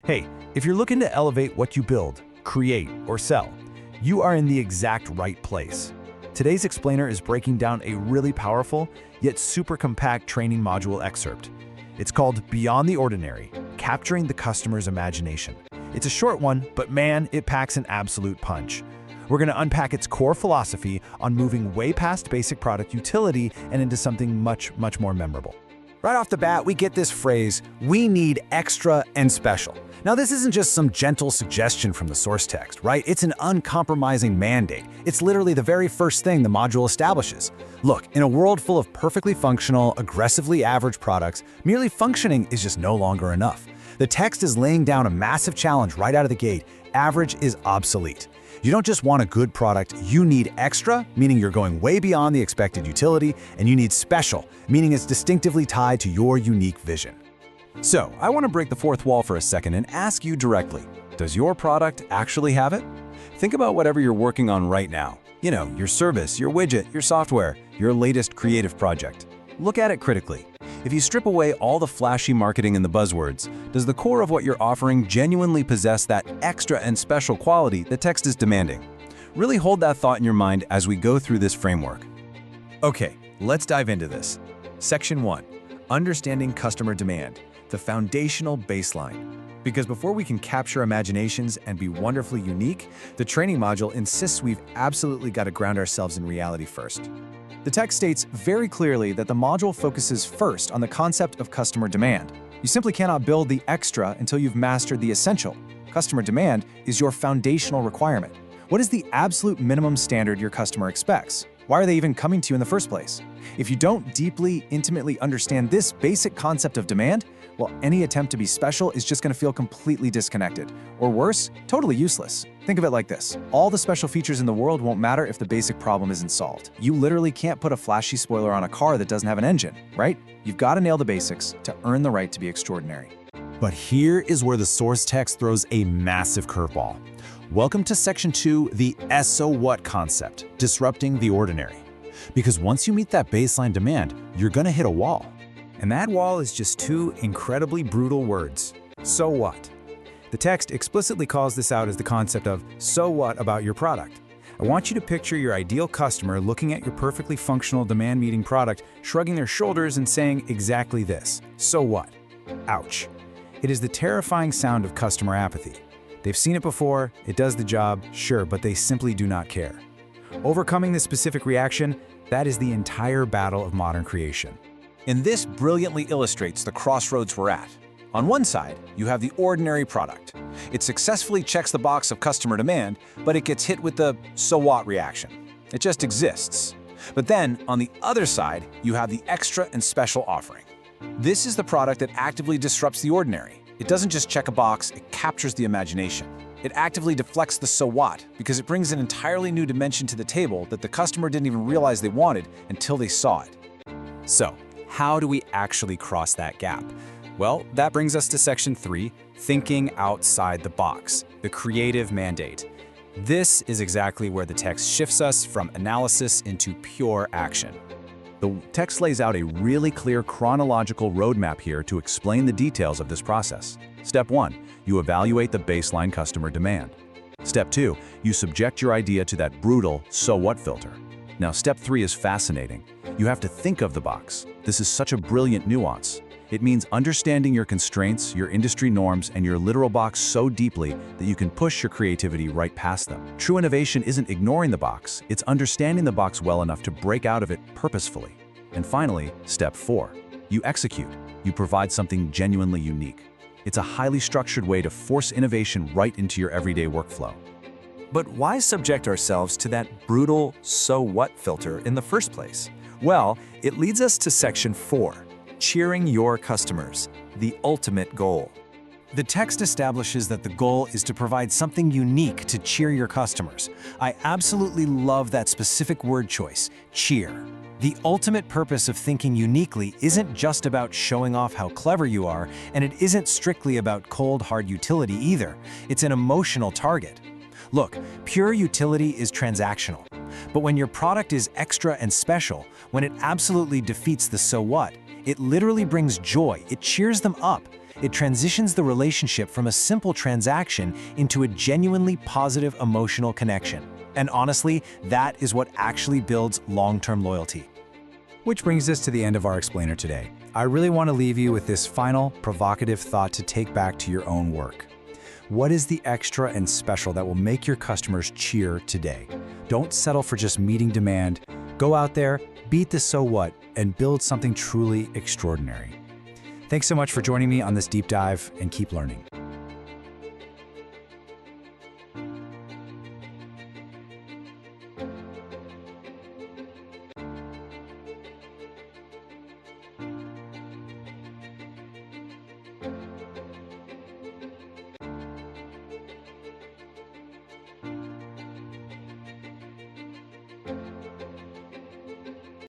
Hey, if you're looking to elevate what you build, create, or sell, you are in the exact right place. Today's explainer is breaking down a really powerful, yet super compact training module excerpt. It's called Beyond the Ordinary, Capturing the Customer's Imagination. It's a short one, but man, it packs an absolute punch. We're going to unpack its core philosophy on moving way past basic product utility and into something much more memorable. Right off the bat, we get this phrase, "We need extra and special." Now, this isn't just some gentle suggestion from the source text, right? It's an uncompromising mandate. It's literally the very first thing the module establishes. Look, in a world full of perfectly functional, aggressively average products, merely functioning is just no longer enough. The text is laying down a massive challenge right out of the gate. Average is obsolete. You don't just want a good product, you need extra, meaning you're going way beyond the expected utility, and you need special, meaning it's distinctively tied to your unique vision. So, I want to break the fourth wall for a second and ask you directly, does your product actually have it? Think about whatever you're working on right now. You know, your service, your widget, your software, your latest creative project. Look at it critically. If you strip away all the flashy marketing and the buzzwords, does the core of what you're offering genuinely possess that extra and special quality the text is demanding? Really hold that thought in your mind as we go through this framework. Okay, let's dive into this. Section 1, Understanding Customer Demand, the foundational baseline. Because before we can capture imaginations and be wonderfully unique, the training module insists we've absolutely got to ground ourselves in reality first. The text states very clearly that the module focuses first on the concept of customer demand. You simply cannot build the extra until you've mastered the essential. Customer demand is your foundational requirement. What is the absolute minimum standard your customer expects? Why are they even coming to you in the first place? If you don't deeply, intimately understand this basic concept of demand, well, any attempt to be special is just going to feel completely disconnected. Or worse, totally useless. Think of it like this. All the special features in the world won't matter if the basic problem isn't solved. You literally can't put a flashy spoiler on a car that doesn't have an engine, right? You've got to nail the basics to earn the right to be extraordinary. But here is where the source text throws a massive curveball. Welcome to Section 2, the "so what" concept, disrupting the ordinary. Because once you meet that baseline demand, you're going to hit a wall. And that wall is just two incredibly brutal words. So what? The text explicitly calls this out as the concept of so what about your product. I want you to picture your ideal customer looking at your perfectly functional demand-meeting product, shrugging their shoulders and saying exactly this, so what? Ouch. It is the terrifying sound of customer apathy. They've seen it before, it does the job, sure, but they simply do not care. Overcoming this specific reaction, that is the entire battle of modern creation. And this brilliantly illustrates the crossroads we're at. On one side, you have the ordinary product. It successfully checks the box of customer demand, but it gets hit with the so what reaction. It just exists. But then, on the other side, you have the extra and special offering. This is the product that actively disrupts the ordinary. It doesn't just check a box, it captures the imagination. It actively deflects the so what because it brings an entirely new dimension to the table that the customer didn't even realize they wanted until they saw it. So, how do we actually cross that gap? Well, that brings us to Section 3, Thinking Outside the Box, the creative mandate. This is exactly where the text shifts us from analysis into pure action. The text lays out a really clear chronological roadmap here to explain the details of this process. Step 1, you evaluate the baseline customer demand. Step 2, you subject your idea to that brutal so what filter. Now, Step 3 is fascinating. You have to think of the box. This is such a brilliant nuance. It means understanding your constraints, your industry norms, and your literal box so deeply that you can push your creativity right past them. True innovation isn't ignoring the box, it's understanding the box well enough to break out of it purposefully. And finally, Step 4, you execute. You provide something genuinely unique. It's a highly structured way to force innovation right into your everyday workflow. But why subject ourselves to that brutal so what filter in the first place? Well, it leads us to Section 4, Cheering Your Customers, the ultimate goal. The text establishes that the goal is to provide something unique to cheer your customers. I absolutely love that specific word choice, cheer. The ultimate purpose of thinking uniquely isn't just about showing off how clever you are, and it isn't strictly about cold, hard utility either. It's an emotional target. Look, pure utility is transactional. But when your product is extra and special, when it absolutely defeats the so what, it literally brings joy, it cheers them up. It transitions the relationship from a simple transaction into a genuinely positive emotional connection. And honestly, that is what actually builds long-term loyalty. Which brings us to the end of our explainer today. I really want to leave you with this final, provocative thought to take back to your own work. What is the extra and special that will make your customers cheer today? Don't settle for just meeting demand. Go out there, beat the so what, and build something truly extraordinary. Thanks so much for joining me on this deep dive, and keep learning.